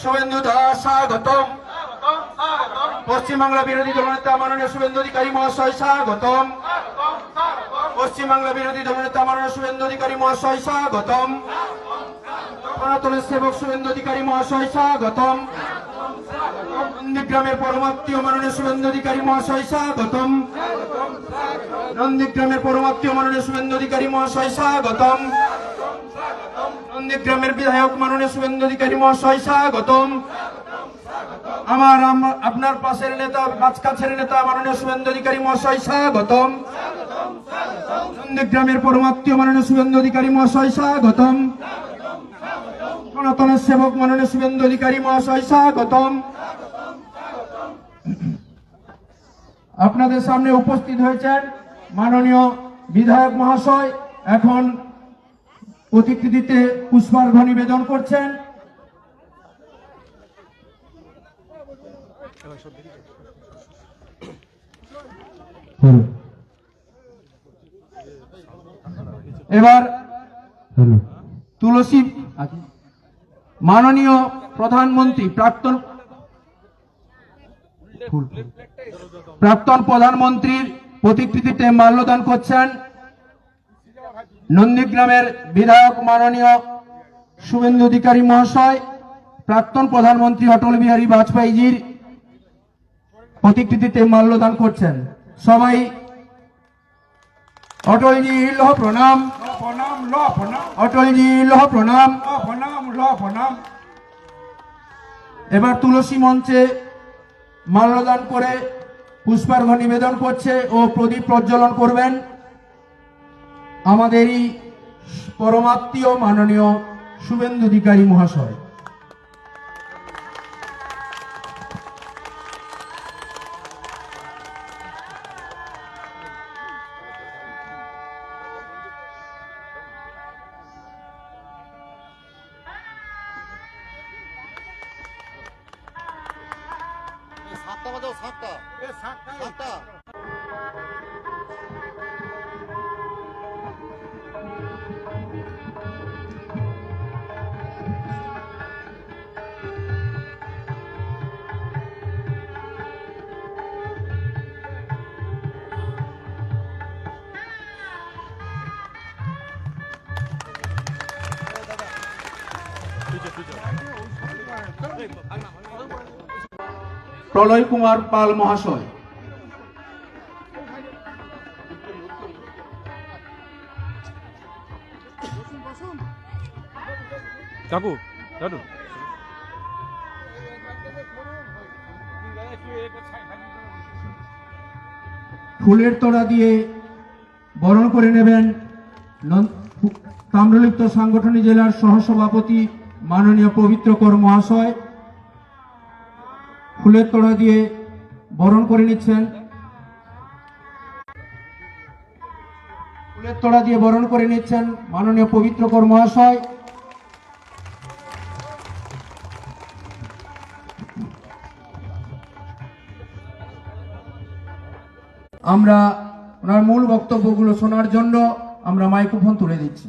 শুভেন্দু দাস স্বাগতম। পশ্চিমবাংলা বিরোধী দলনেতা মাননীয় শুভেন্দু অধিকারী মহাশয় স্বাগতম। পশ্চিমবাংলা বিরোধী দলনেতা মাননীয় শুভেন্দু অধিকারী মহাশয় স্বাগতম। সনাতনের সেবক শুভেন্দু অধিকারী মহাশয় স্বাগতম। নন্দীগ্রামের পরমাত্মীয় মাননীয় শুভেন্দু অধিকারী মহাশয় স্বাগতম। নন্দীগ্রামের পরমাত্মীয় মাননীয় শুভেন্দু অধিকারী মহাশয় স্বাগতম। নন্দীগ্রামের বিধায়ক মাননীয় শুভেন্দু অধিকারী মহাশয় স্বাগতম। আপনার পাশের নেতা কাছের নেতা মাননীয় শুভেন্দু অধিকারী মহাশয় স্বাগতম। নন্দীগ্রামের পরমাত্মীয় মাননীয় শুভেন্দু অধিকারী মহাশয় স্বাগতম। সনাতনের সেবক মাননীয় শুভেন্দু অধিকারী মহাশয় স্বাগতম। আপনাদের সামনে উপস্থিত হয়েছেন মাননীয় বিধায়ক মহাশয়। এখন প্রতিকৃতিতে পুষ্পার্ঘ নিবেদন করছেন। এবার তুলসী মাননীয় প্রধানমন্ত্রী প্রাক্তন প্রধানমন্ত্রীর প্রতিকৃতিতে মাল্যদান করছেন নন্দীগ্রামের বিধায়ক মাননীয় শুভেন্দু অধিকারী মহাশয়। প্রাক্তন প্রধানমন্ত্রী অটল বিহারী বাজপেয়ীজির প্রতিকৃতিতে মাল্যদান করছেন। সবাই অটলজি লহ প্রণাম, অটলজি লহ প্রণাম। এবার তুলসী মঞ্চে মাল্যদান করে পুষ্পার্ঘ্য নিবেদন করছে ও প্রদীপ প্রজ্বলন করবেন আমাদেরই পরমাত্মীয় মাননীয় শুভেন্দু অধিকারী মহাশয়। প্রলয় কুমার পাল মহাশয়। কাকু দাদু ফুলের তোড়া দিয়ে বরণ করে নেবেন তাম্রলিপ্ত সাংগঠনিক জেলার সহসভাপতি মাননীয় পবিত্র কর মহাশয়। ফুলের তোড়া দিয়ে বরণ করে নিচ্ছেন। ফুলের তোড়া দিয়ে বরণ করে নিচ্ছেন মাননীয় পবিত্র কর মহাশয়। আমরা ওনার মূল বক্তব্যগুলো শোনার জন্য আমরা মাইক্রোফোন তুলে দিচ্ছি।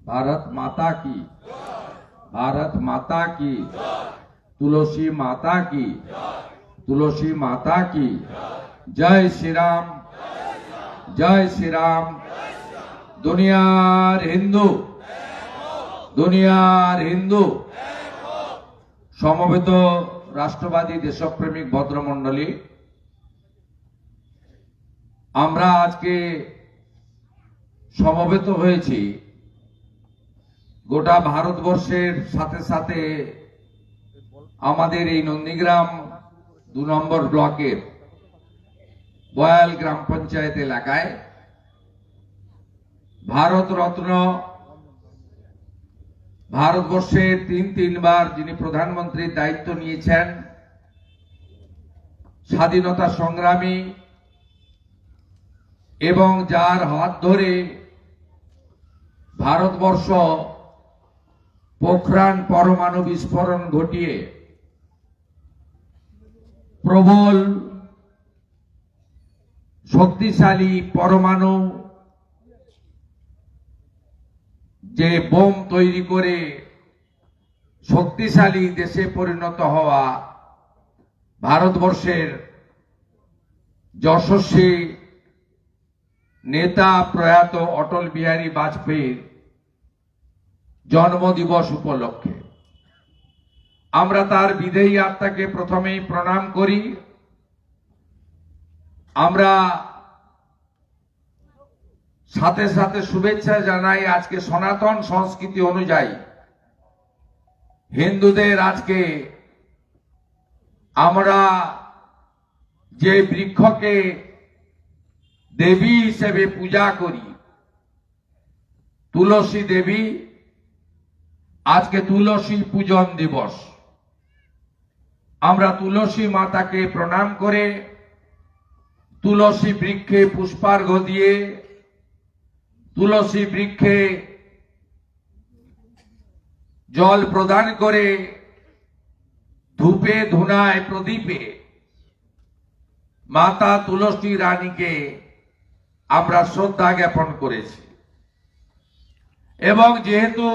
भारत माता की, भारत माता की, तुलसी माता की, तुलसी माता की। जय श्री राम, जय श्री राम। दुनियार हिंदू, दुनियार हिंदू। समवेत राष्ट्रवादी देशप्रेमिक भद्रमंडली, আমরা আজকে সমবেত হয়েছি গোটা ভারতবর্ষের সাথে সাথে আমাদের এই নন্দীগ্রাম 2 নম্বর ব্লকের বয়াল গ্রাম পঞ্চায়েত এলাকায় ভারত রত্ন, ভারতবর্ষের তিনবার যিনি প্রধানমন্ত্রীর দায়িত্ব নিয়েছেন স্বাধীনতা সংগ্রামী এবং যার হাত ধরে ভারতবর্ষ পোখরান পরমাণু বিস্ফোরণ ঘটিয়ে প্রবল শক্তিশালী পরমাণু যে বোম তৈরি করে শক্তিশালী দেশে পরিণত হওয়া ভারতবর্ষের যশস্বী নেতা প্রয়াত অটল বিহারী বাজপেয়ীর জন্মদিবস উপলক্ষে আমরা তার বিদেহী আত্মাকে প্রথমেই প্রণাম করি। আমরা সাথে সাথে শুভেচ্ছা জানাই আজকে সনাতন সংস্কৃতি অনুযায়ী হিন্দুদের আজকে আমরা যে বৃক্ষকে দেবী হিসেবে পূজা করি, তুলসী দেবী, আজকে তুলসী পূজন দিবস। আমরা তুলসী মাতাকে প্রণাম করে তুলসী বৃক্ষে পুষ্পার্ঘ দিয়ে তুলসী বৃক্ষে জল প্রদান করে ধূপে ধুনায় প্রদীপে মাতা তুলসী রানীকে আমরা শ্রদ্ধা জ্ঞাপন করেছি। এবং যেহেতু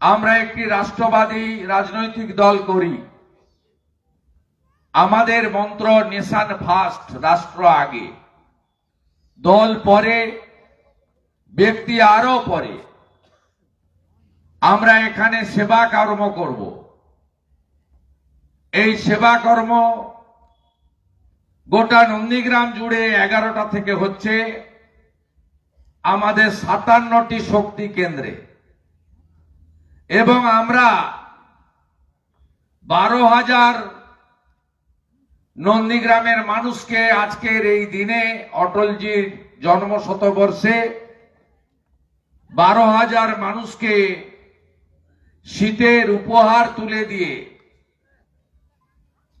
আমরা একটি রাষ্ট্রবাদী রাজনৈতিক দল করি, আমাদের মন্ত্র নেশন ফার্স্ট, রাষ্ট্র আগে, দল পরে, ব্যক্তি আরো পরে। আমরা এখানে সেবা কর্ম করব। এই সেবা কর্ম গোটা নন্দীগ্রাম জুড়ে 11টা থেকে হচ্ছে আমাদের 57টি শক্তি কেন্দ্রে, এবং আমরা 12,000 নন্দীগ্রামের মানুষকে আজকের এই দিনে অটলজির জন্ম শতবর্ষে 12,000 মানুষকে শীতের উপহার তুলে দিয়ে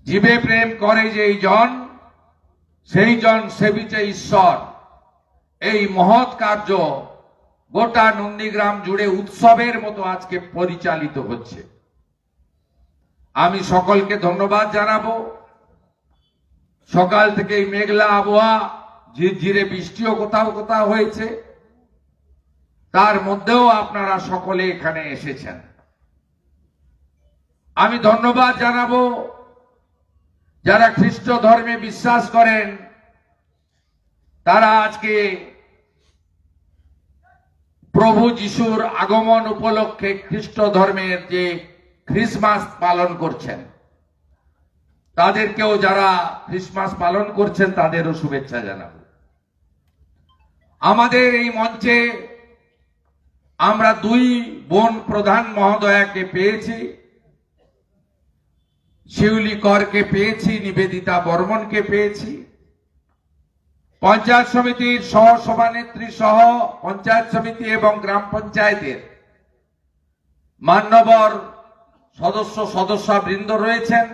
জীবে প্রেম করে যেই জন সেই জন সেবিছে ঈশ্বর, এই মহৎ কার্য গোটা নন্দীগ্রাম জুড়ে উৎসবের মতো আজকে পরিচালিত হচ্ছে। আমি সকলকে ধন্যবাদ জানাবো। সকাল থেকেই মেঘলা আবহাওয়া, ঝিরঝিরে বৃষ্টিও কোথাও কোথাও হয়েছে, তার মধ্যেও আপনারা সকলে এখানে এসেছেন। আমি ধন্যবাদ জানাবো যারা খ্রিস্ট ধর্মে বিশ্বাস করেন, তারা আজকে প্রভু যিশুর আগমন উপলক্ষে খ্রিস্ট ধর্মের যে খ্রিসমাস পালন করছেন, তাদেরকেও যারা খ্রিসমাস পালন করছেন তাদেরও শুভেচ্ছা জানাবো। আমাদের এই মঞ্চে আমরা 2 বোন প্রধান মহোদয়াকে পেয়েছি, শিউলি করকে পেয়েছি, নিবেদিতা বর্মনকে পেয়েছি। পঞ্চায়েত সমিতির সহ সভানেত্রী সহ পঞ্চায়েত সমিতি এবং গ্রাম পঞ্চায়েতের মান্যবর সদস্যবৃন্দ রয়েছেন।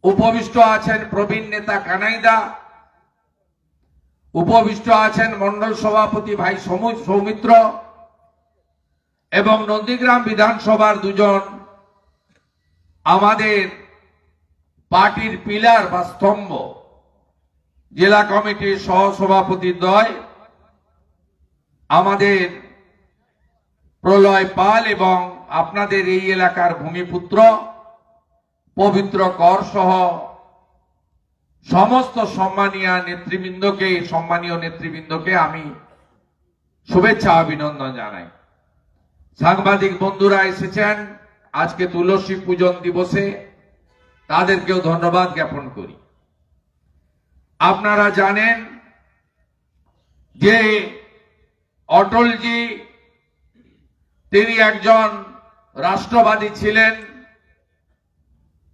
উপবিষ্ট আছেন প্রবীণ নেতা কানাইদা, উপবিষ্ট আছেন মন্ডল সভাপতি ভাই সৌমিত্র, এবং নন্দীগ্রাম বিধানসভার 2 জন আমাদের পার্টির পিলার বা স্তম্ভ, জেলা কমিটির সহসভাপতি দ্বয় আমাদের প্রলয় পাল এবং আপনাদের এই এলাকার ভূমিপুত্র পবিত্র কর সহ সমস্ত সম্মানীয় নেতৃবৃন্দকে আমি শুভেচ্ছা অভিনন্দন জানাই। সাংবাদিক বন্ধুরা এসেছেন আজকে তুলসী পূজন দিবসে, তাদেরকেও ধন্যবাদ জ্ঞাপন করি। আপনারা জানেন যে অটলজি তিনি একজন রাষ্ট্রবাদী ছিলেন,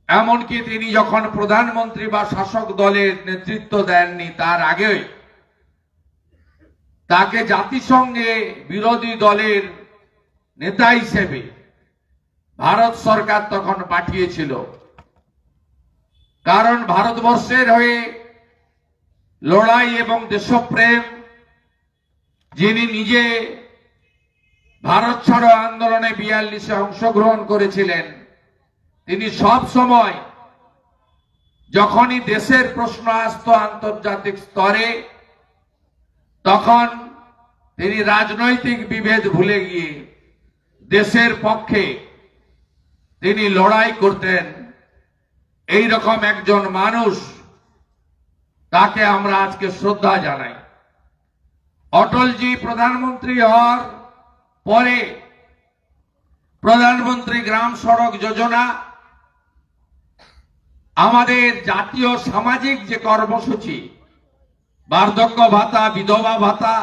এমনকি তিনি যখন প্রধানমন্ত্রী বা শাসক দলের নেতৃত্ব দেননি তার আগে তাকে জাতিসংঘে বিরোধী দলের নেতা হিসেবে ভারত সরকার তখন পাঠিয়েছিল। কারণ ভারতবর্ষের হয়ে লড়াই এবং দেশপ্রেম, যিনি নিজে ভারত ছাড়ো আন্দোলনে 42-এ অংশগ্রহণ করেছিলেন, তিনি সব সময় যখনই দেশের প্রশ্ন আসত আন্তর্জাতিক স্তরে, তখন তিনি রাজনৈতিক বিভেদ ভুলে গিয়ে দেশের পক্ষে তিনি লড়াই করতেন। এই রকম একজন মানুষ, তাকে আমরা আজকে শ্রদ্ধা জানাই। অটলজি প্রধানমন্ত্রী হওয়ার পরে প্রধানমন্ত্রী গ্রাম সড়ক যোজনা, আমাদের জাতীয় সামাজিক যে কর্মসূচি, বার্ধক্য ভাতা, বিধবা ভাতা,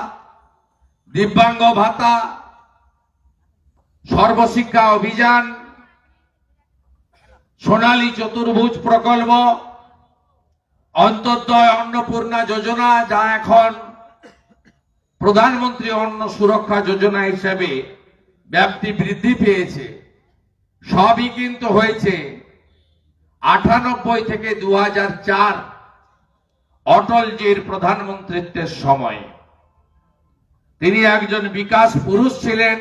দিব্যাঙ্গ ভাতা, সর্বশিক্ষা অভিযান, সোনালী চতুর্ভুজ প্রকল্প, অন্তর্দয় অন্নপূর্ণা যোজনা, যা এখন প্রধানমন্ত্রী অন্ন সুরক্ষা যোজনা হিসেবে ব্যাপ্তি বৃদ্ধি পেয়েছে, সবই কিন্তু হয়েছে 98 থেকে 2004 অটলজির প্রধানমন্ত্রীত্বের সময়। তিনি একজন বিকাশ পুরুষ ছিলেন।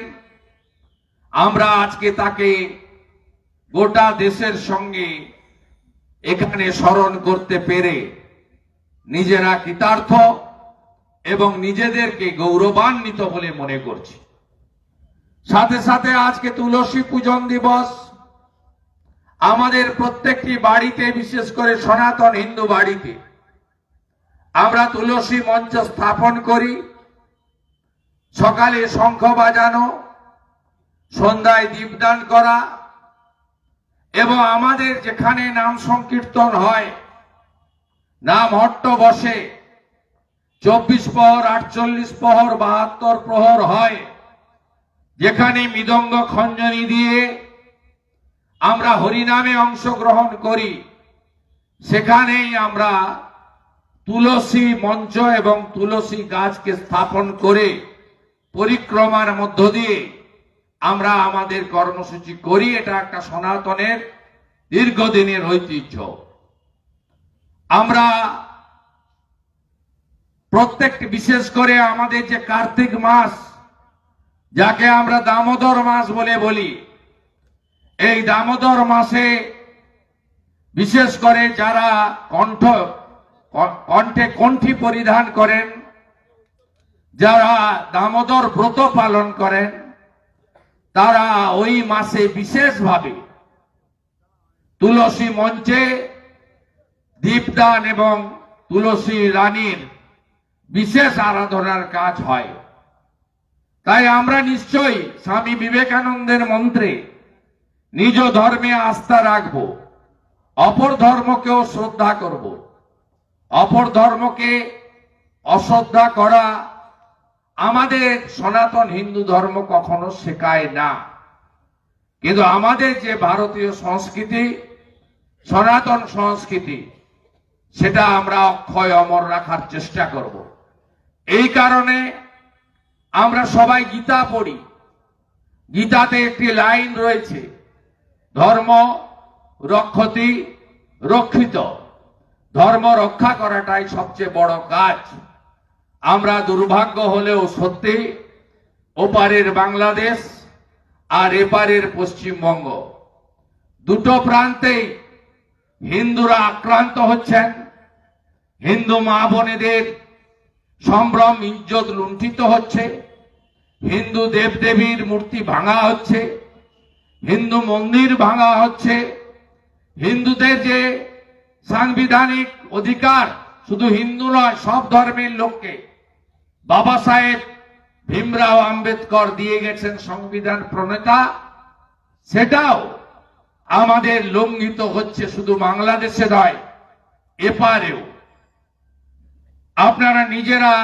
আমরা আজকে তাকে গোটা দেশের সঙ্গে এখানে স্মরণ করতে পেরে নিজেরা কৃতার্থ এবং নিজেদেরকে গৌরবান্বিত বলে মনে করছি। সাথে সাথে আজকে তুলসী পূজন দিবস। আমাদের প্রত্যেকটি বাড়িতে, বিশেষ করে সনাতন হিন্দু বাড়িতে, আমরা তুলসী মঞ্চ স্থাপন করি। সকালে শঙ্খ বাজানো, সন্ধ্যায় দীপদান করা, এবং আমাদের যেখানে নাম সংকীর্তন হয়, নাম হট্ট বসে, 24 প্রহর, 48 প্রহর, 72 প্রহর হয়, যেখানে মৃদঙ্গ খঞ্জনি দিয়ে আমরা হরিনামে অংশগ্রহণ করি, সেখানেই আমরা তুলসী মঞ্চ এবং তুলসী গাছকে স্থাপন করে পরিক্রমার মধ্য দিয়ে আমরা আমাদের কর্মসূচি করি। এটা একটা সনাতনের দীর্ঘদিনের ঐতিহ্য। আমরা প্রত্যেকটি, বিশেষ করে আমাদের যে কার্তিক মাস, যাকে আমরা দামোদর মাস বলে বলি, এই দামোদর মাসে বিশেষ করে যারা কণ্ঠে কণ্ঠী পরিধান করেন, যারা দামোদর ব্রত পালন করেন, তারা ওই মাসে বিশেষভাবে তুলসী মঞ্চে দীপদান এবং তুলসী রানীর বিশেষ আরাধনার কাজ হয়। তাই আমরা নিশ্চয়ই স্বামী বিবেকানন্দের মন্ত্রে নিজ ধর্মে আস্থা রাখব, অপর ধর্মকেও শ্রদ্ধা করব। অপর ধর্মকে অশ্রদ্ধা করা আমাদের সনাতন হিন্দু ধর্ম কখনো শেখায় না। কিন্তু আমাদের যে ভারতীয় সংস্কৃতি, সনাতন সংস্কৃতি, সেটা আমরা অক্ষয় অমর রাখার চেষ্টা করব। এই কারণে আমরা সবাই গীতা পড়ি। গীতাতে একটি লাইন রয়েছে, ধর্ম রক্ষতি রক্ষিত। ধর্ম রক্ষা করাটাই সবচেয়ে বড় কাজ। আমরা দুর্ভাগ্য হলেও সত্যি ওপারের বাংলাদেশ আর এপারের পশ্চিমবঙ্গ, দুটো প্রান্তেই হিন্দুরা আক্রান্ত হচ্ছেন। হিন্দু মা বোনেদের সম্ভ্রম ইজ্জত লুণ্ঠিত হচ্ছে, হিন্দু দেবদেবীর মূর্তি ভাঙা হচ্ছে, হিন্দু মন্দির ভাঙা হচ্ছে, হিন্দুদের যে সাংবিধানিক অধিকার, শুধু হিন্দু নয় সব ধর্মের লোককে বাবা সাহেব ভীমরাও আম্বেদকর দিয়ে গেছেন সংবিধান প্রণেতা, সেটাও আমাদের লঙ্ঘিত হচ্ছে। শুধু বাংলাদেশে নয়, এপারেও। আপনারা নিজেরা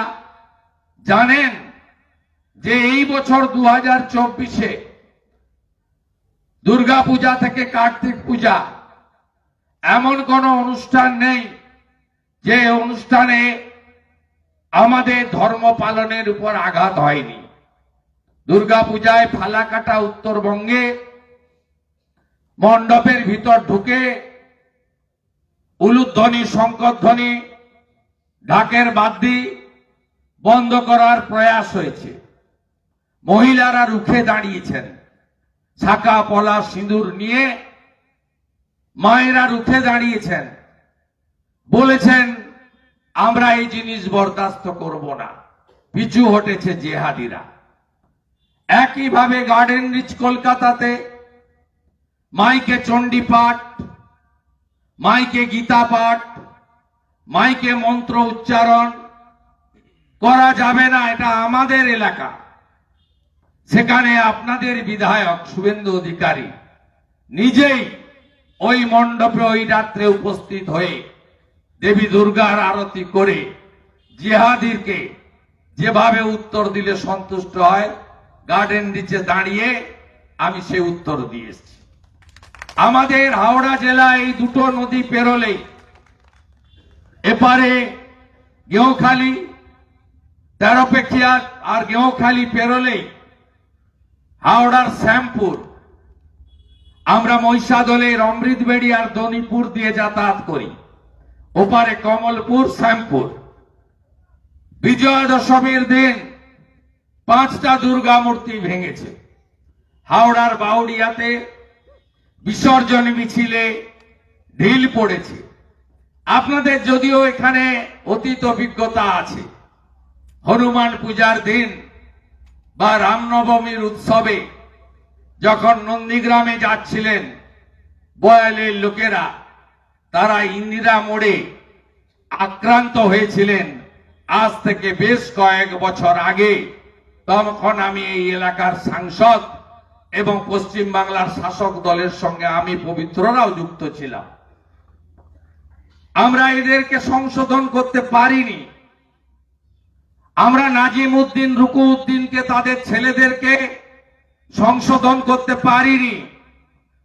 জানেন যে এই বছর 2024-এ দুর্গা পূজা থেকে কার্তিক পূজা এমন কোন অনুষ্ঠান নেই যে অনুষ্ঠানে আমাদের ধর্ম পালনের উপর আঘাত হয়নি। দুর্গা পূজায় ফালাকাটা উত্তরবঙ্গে মণ্ডপের ভিতর ঢুকে উলুধ্বনি, শঙ্করধ্বনি, ঢাকের বাদ্যি বন্ধ করার প্রয়াস হয়েছে। মহিলারা রুখে দাঁড়িয়েছেন, শাঁখা পলা সিঁদুর নিয়ে মায়েরা রুখে দাঁড়িয়েছেন, বলেছেন আমরা এই জিনিস বরদাস্ত করব না। পিছু হটেছে জেহাদিরা। একইভাবে গার্ডেন রিচ কলকাতাতে মাইকে চণ্ডী পাঠ, মাইকে গীতা পাঠ, মাইকে মন্ত্র উচ্চারণ করা যাবে না, এটা আমাদের এলাকা। সেখানে আপনাদের বিধায়ক শুভেন্দু অধিকারী নিজেই ওই মণ্ডপে ওই রাত্রে উপস্থিত হয়ে দেবী দুর্গার আরতি করে জিহাদিরকে যেভাবে উত্তর দিলে সন্তুষ্ট হয়, গার্ডেন নিচে দাঁড়িয়ে আমি সে উত্তর দিয়ে এসেছি। আমাদের হাওড়া জেলায় এই দুটো নদী পেরোলেই, এপারে গেঁওখালি, তেরোপেখিয়া আর গেঁওখালি পেরোলেই হাওড়ার শ্যামপুর। আমরা মহিষাদলের অমৃতবেড়ি আর দনিপুর দিয়ে যাতায়াত করি। ওপারে কমলপুর, শ্যামপুর। বিজয়া দশমীর দিন 5টা দুর্গা মূর্তি ভেঙেছে। হাওড়ার বাউড়িয়াতে বিসর্জন মিছিলে ঢিল পড়েছে। আপনাদের যদিও এখানে অতীত অভিজ্ঞতা আছে, হনুমান পূজার দিন বা রামনবমীর উৎসবে যখন নন্দীগ্রামে যাচ্ছিলেন বয়ালের লোকেরা, তারা ইন্দিরা মোড়ে আক্রান্ত হয়েছিলেন আজ থেকে বেশ কয়েক বছর আগে। তখন আমি এই এলাকার সাংসদ এবং পশ্চিম বাংলার শাসক দলের সঙ্গে আমি পবিত্ররাও যুক্ত ছিলাম। আমরা এদেরকে সংশোধন করতে পারিনি। আমরা নাজিম উদ্দিন, রুকু উদ্দিনকে, তাদের ছেলেদেরকে সংশোধন করতে পারিনি,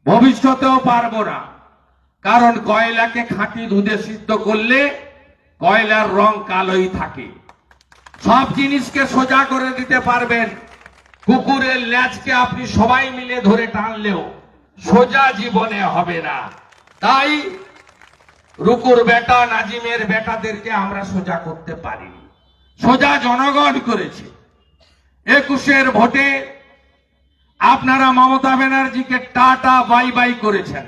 ভবিষ্যতেও পারবো না। কারণ কয়লাকে খাঁটি দুধে সিদ্ধ করলে কয়লার রং কালোই থাকে। সব জিনিসকে সোজা করে দিতে পারবেন, কুকুরের ল্যাজকে আপনি সবাই মিলে ধরে টানলেও সোজা জীবনে হবে না। তাই রুকুর বেটা, নাজিমের বেটাদেরকে আমরা সোজা করতে পারিনি, সোজা জনগণ করেছে। 21-এর ভোটে আপনারা মমতা ব্যানার্জিকে টাটা বাই বাই করেছেন,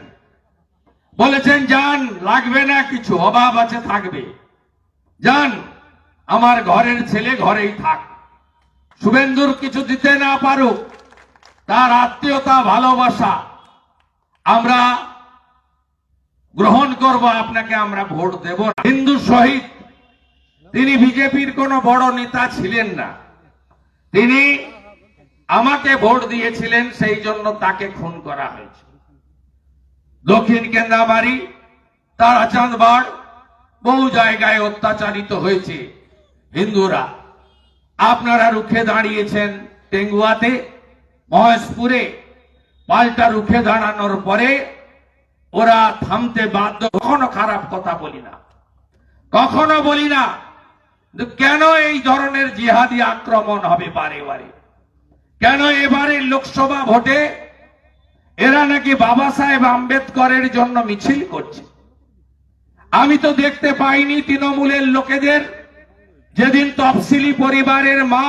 বলেছেন যান, লাগবে না কিছু, অভাব আছে থাকবে, যান, আমার ঘরের ছেলে ঘরেই থাক। শুভেন্দুর কিছু দিতে না পারুক, তার আত্মীয়তা ভালোবাসা আমরা গ্রহণ করব, আপনাকে আমরা ভোট দেব না। হিন্দু শহীদ, তিনি বিজেপির কোনো বড় নেতা ছিলেন না, তিনি আমাকে ভোট দিয়েছিলেন, সেই জন্য তাকে খুন করা হয়েছে। দক্ষিণ কেন্দ্রাবাড়ি, তারাচাঁদবাড়, বহু জায়গায় অত্যাচারিত হয়েছে হিন্দুরা। আপনারা রুখে দাঁড়িয়েছেন টেঙ্গুয়াতে, মহেশপুরে। পাল্টা রুখে দাঁড়ানোর পরে ওরা থামতে বাধ্য। কখনো খারাপ কথা বলি না, কখনো বলি না কেন এই ধরনের জিহাদি আক্রমণ হবে বারে বারে। কেন এবারে লোকসভা ভোটে এরা নাকি বাবা সাহেব আম্বেদকরের জন্য মিছিল করছে। আমি তো দেখতে পাইনি তৃণমূলের লোকেদের। যেদিন তফসিলি পরিবারের মা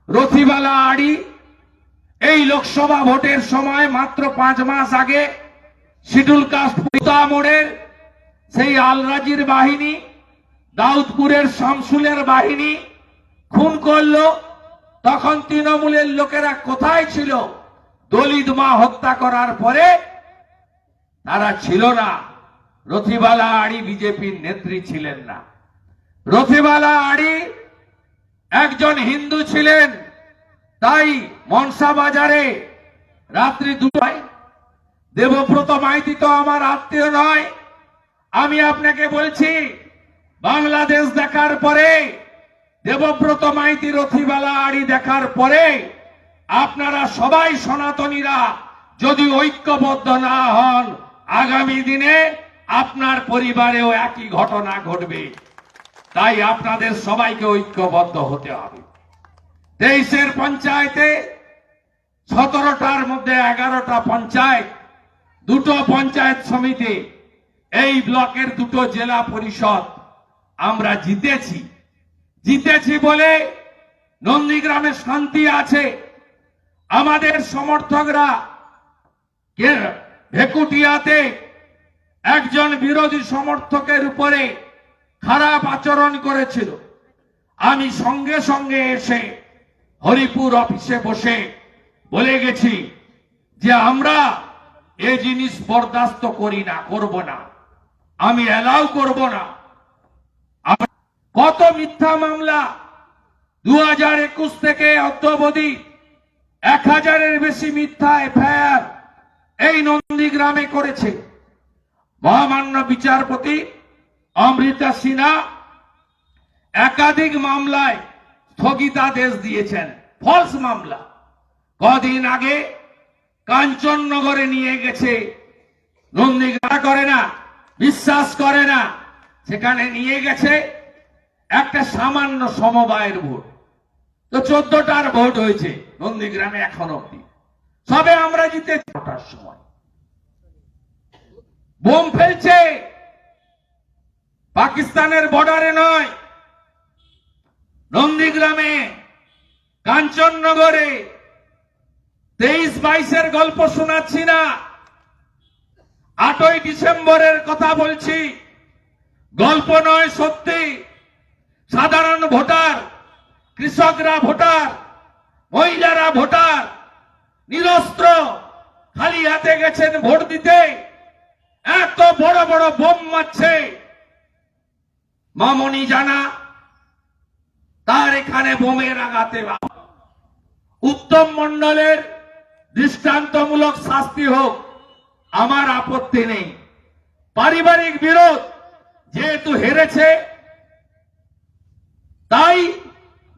রথিবালা আড়ি এই লোকসভা ভোটের সময় মাত্র 5 মাস আগে শিডুল কাস্ট মোড়ের সেই আলরাজির বাহিনী, দাউদপুরের শামসুলের বাহিনী খুন করলো, তখন তৃণমূলের লোকেরা কোথায় ছিল? দলিত মা হত্যা করার পরে তারা ছিল না। রথিবালা আড়ি বিজেপির নেত্রী ছিলেন না। রথিবালা আড়ি একজন হিন্দু ছিলেন, তাই মনসা বাজারে রাত্রি 2টায়, দেবব্রত মাইতি তো আমার আত্মীয় নয়। আমি আপনাকে বলছি, বাংলাদেশ দেখার পরে, দেবব্রত মাইতি রথিবালা আড়ি দেখার পরে আপনারা সবাই সনাতনীরা যদি ঐক্যবদ্ধ না হন, আগামী দিনে আপনার পরিবারেও একই ঘটনা ঘটবে। তাই আপনাদের সবাইকে ঐক্যবদ্ধ হতে হবে। 23-এর পঞ্চায়েতে 17টার মধ্যে 11টা পঞ্চায়েত, 2টো পঞ্চায়েত সমিতি, এই ব্লকের দুটো জেলা পরিষদ আমরা জিতেছি বলে নন্দীগ্রামে শান্তি আছে। আমাদের সমর্থকরা ভেকুটিয়াতে একজন বিরোধী সমর্থকের উপরে খারাপ আচরণ করেছিল। আমি সঙ্গে সঙ্গে এসে হরিপুর অফিসে বসে বলে গেছি যে আমরা এই জিনিস বরদাস্ত করি না, করব না, আমি অ্যালাউ করব না। কত মিথ্যা মামলা 2021 থেকে অদ্যাবধি 1000-এর বেশি মিথ্যা এফআইআর এই নন্দীগ্রামে করেছে। মহামান্য বিচারপতি অমৃতা সিনহা একাধিক মামলায় স্থগিতাদেশ দিয়েছেন, ফলস মামলা। কদিন আগে কাঞ্চননগরে নিয়ে গেছে, নন্দীগ্রাম করে না, বিশ্বাস করে না, সেখানে নিয়ে গেছে একটা সামান্য সমবায়ের ভোট। তো 14টার ভোট হয়েছে নন্দীগ্রামে এখন অব্দি, সবে আমরা জিতে 6টার সময় বোম ফেলছে, পাকিস্তানের বর্ডারে নয়, নন্দীগ্রামে, কাঞ্চননগরে। 23-22-এর গল্প শোনাচ্ছি না, 8ই ডিসেম্বরের কথা বলছি, গল্প নয়, সত্যি। সাধারণ ভোটার, কৃষকরা ভোটার, মহিলারা ভোটার, নিরস্ত্র খালি হাতে গেছেন ভোট দিতে, এত বড় বড় বোম মারছে। মামনি জানা তার এখানে বোমের আঘাতে উত্তম মণ্ডলের দৃষ্টান্তমূলক শাস্তি হোক, আমার আপত্তি নেই। পারিবারিক বিরোধ যেহেতু হেরেছে, তাই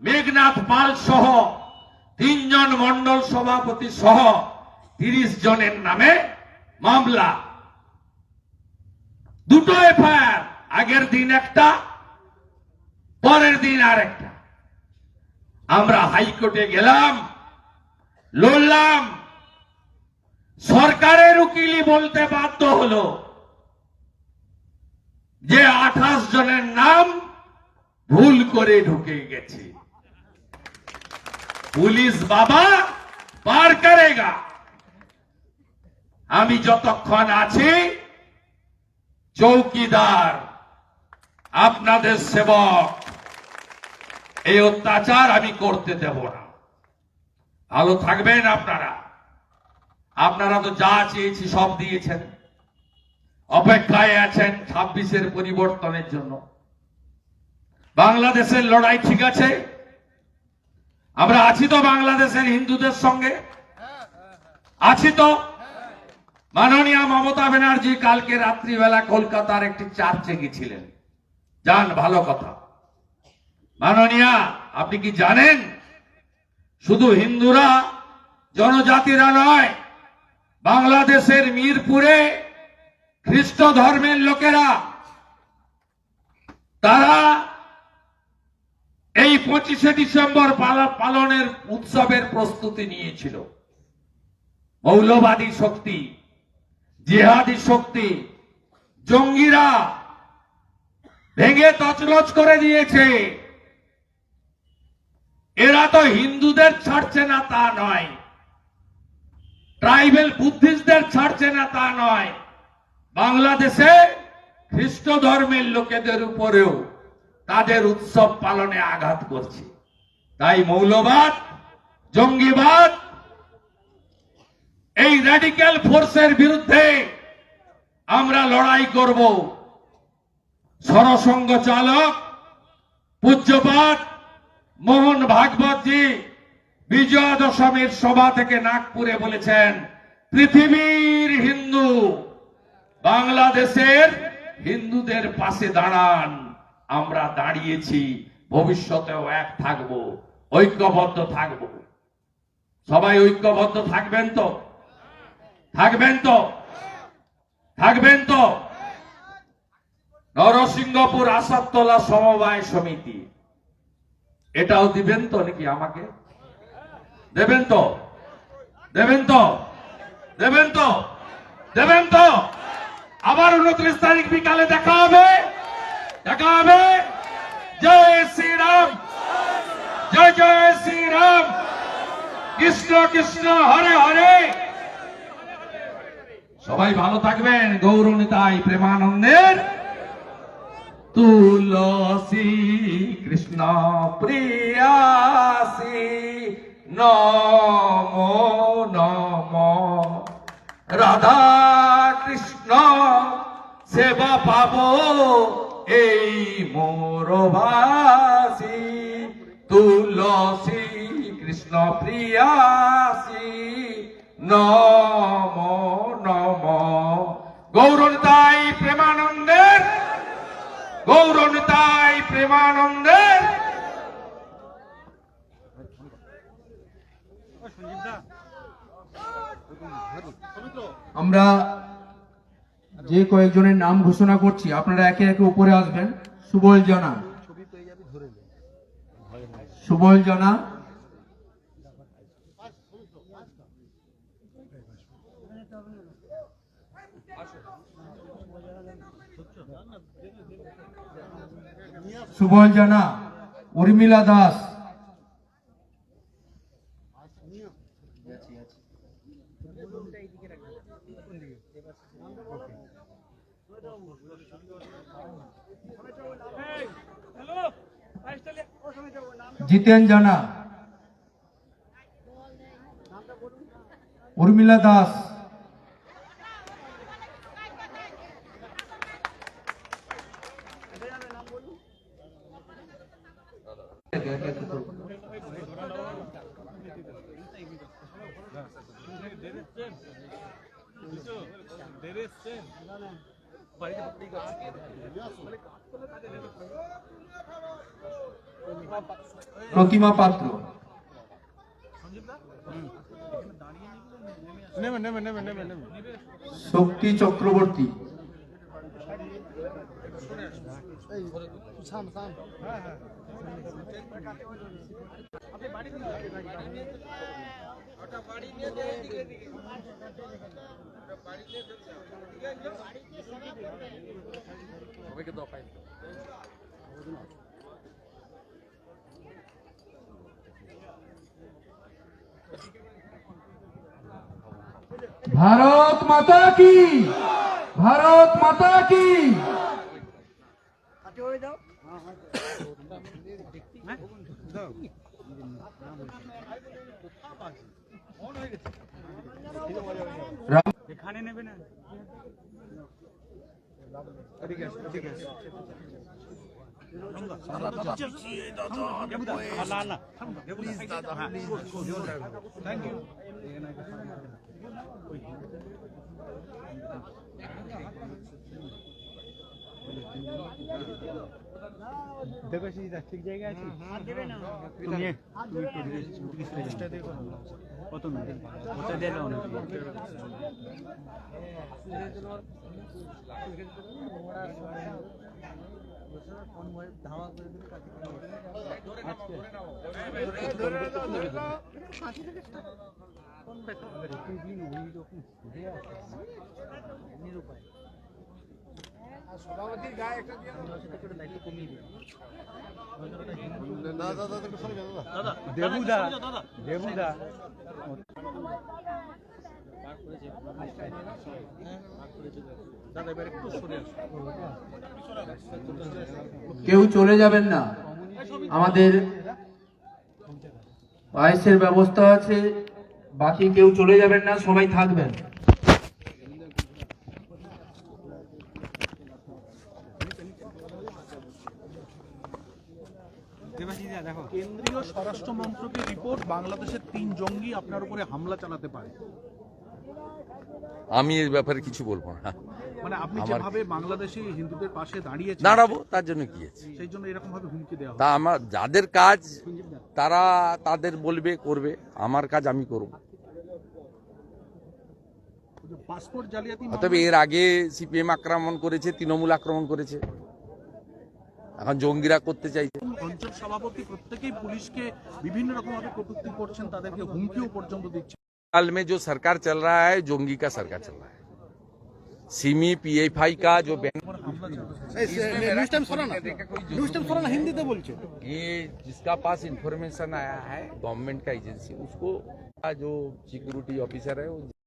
মেঘনাথ পাল সহ 3 জন মণ্ডল সভাপতি সহ 30 জনের নামে মামলা, দুটো এফআইআর, আগের দিন একটা, পরের দিন আর একটা। আমরা হাইকোর্টে গেলাম, লড়লাম, সরকারের উকিলই বলতে বাধ্য হলো যে 28 জনের নাম ভুল করে ঢুকে গেছে। পুলিশ বাবা পার করেগা। আমি যতক্ষণ আছি চৌকিদার, আপনাদের সেবক, এই অত্যাচার আমি করতে দেব না। ভালো থাকবেন আপনারা। আপনারা তো যা চেয়েছি সব দিয়েছেন, অপেক্ষায় আছেন 26-এর পরিবর্তনের জন্য। বাংলাদেশের লড়াই ঠিক আছে, আমরা আছি তো বাংলাদেশের হিন্দুদের সঙ্গে, আছি তো। মাননীয় মমতা ব্যানার্জি কালকে রাত্রিবেলা কলকাতার একটি চার্চে গেছিলেন, যান, ভালো কথা। মাননীয়া, আপনি কি জানেন শুধু হিন্দুরা, জনজাতিরা নয়, বাংলাদেশের মিরপুরে খ্রিস্ট ধর্মের লোকেরা, তারা এই 25শে ডিসেম্বর পালনের উৎসবের প্রস্তুতি নিয়েছিল। মৌলবাদী শক্তি, জিহাদি শক্তি, জঙ্গিরা ভেঙে তছনছ করে দিয়েছে। এরা তো হিন্দুদের ছাড়ছে না তা নয়, ট্রাইবেল বুদ্ধিস্টদের ছাড়ছে না তা নয়, বাংলাদেশে খ্রিস্ট ধর্মের লোকেদের উপরেও তাদের উৎসব পালনে আঘাত করছে। তাই মৌলবাদ, জঙ্গিবাদ, এই র্যাডিক্যাল ফোর্সের বিরুদ্ধে আমরা লড়াই করব। সরসংঘ চালক পূজ্যপাঠ মোহন ভাগবতজি বিজয়া দশমীর সভা থেকে নাগপুরে বলেছেন, পৃথিবীর হিন্দু বাংলাদেশের হিন্দুদের পাশে দাঁড়ান। আমরা দাঁড়িয়েছি, ভবিষ্যতেও এক থাকব, ঐক্যবদ্ধ থাকব। সবাই ঐক্যবদ্ধ থাকবেন তো? থাকবেন তো? থাকবেন তো? নরসিংহপুর আসাদতলা সমবায় সমিতি, এটাও দিবেন তো নাকি? আমাকে দেবেন তো? দেবেন তো? দেবেন তো? দেবেন তো? আবার 29 তারিখ বিকালে দেখা হবে। জয় শ্রীরাম, জয় জয় শ্রীরাম, কৃষ্ণ কৃষ্ণ হরে হরে। সবাই ভালো থাকবেন। গৌরনিতাই প্রেমানন্দের তুলসী কৃষ্ণ প্রিয়াসী নমো নমো। রাধা কৃষ্ণ সেবা পাবো এই মোর ভাসি। তুলসী কৃষ্ণ প্রিয়াসী নমো নমো। গৌরনিতাই প্রেমানন্দের, গৌরনিতাই প্রেমানন্দের। আমরা যে কয়েকজনের নাম ঘোষণা করছি আপনারা একে একে উপরে আসবেন। সুবল জানা, সুবল জানা, সুবল জানা, উর্মিলা দাস, জিতেন জানা, উর্মিলা দাস, প্রতিমা পাত্র, শক্তি চক্রবর্তী, ভারত মাতা কি, ভারত মাতা কি। এখানে নেবে না, ঠিক আছে ঠিক আছে। Thank you. দেখো সিধা ঠিক জায়গায় আছে। কত না ওটা দিলে অনেক ধাওয়া করে দিলে সভাপতির গায়ে একটা দায়িত্ব কমিয়ে দিই। দেবুদা দেবুদা কেউ চলে যাবেন না, আমাদের পায়েসের ব্যবস্থা আছে, বাকি কেউ চলে যাবেন না, সবাই থাকবেন। কেন্দ্রীয় স্বরাষ্ট্র মন্ত্রকের রিপোর্ট, বাংলাদেশের 3 জঙ্গি আপনার উপরে হামলা চালাতে পারে। আমি এই ব্যাপারে কিছু বলবো না। মানে আপনি যেভাবে বাংলাদেশি হিন্দুদের পাশে দাঁড়িয়েছেন, দাঁড়াবো, তার জন্য কি আছে? সেই জন্য এরকম ভাবে হুমকি দেওয়া তা আমার যাদের কাজ তারা তাদের বলবে করবে, আমার কাজ আমি করব। পাসপোর্ট জালিয়াতি তবে এর আগে সিপিএম আক্রমণ করেছে, তৃণমূল আক্রমণ করেছে, এখন জঙ্গিরা করতে চাইছে। অঞ্চল সভাপতি প্রত্যেকেই পুলিশকে বিভিন্ন রকম ভাবে কটূক্তি করছেন, তাদেরকে হুমকিও পর্যন্ত দিচ্ছে। हाल में जो सरकार चल रहा है, जोंगी का सरकार चल रहा है। सिमी पीएफआई का जो बैन হিন্দিতে বলছে ये जिसका पास इंफॉर्मेशन आया है गवर्नमेंट का एजेंसी उसको जो सिक्योरिटी ऑफिसर है वो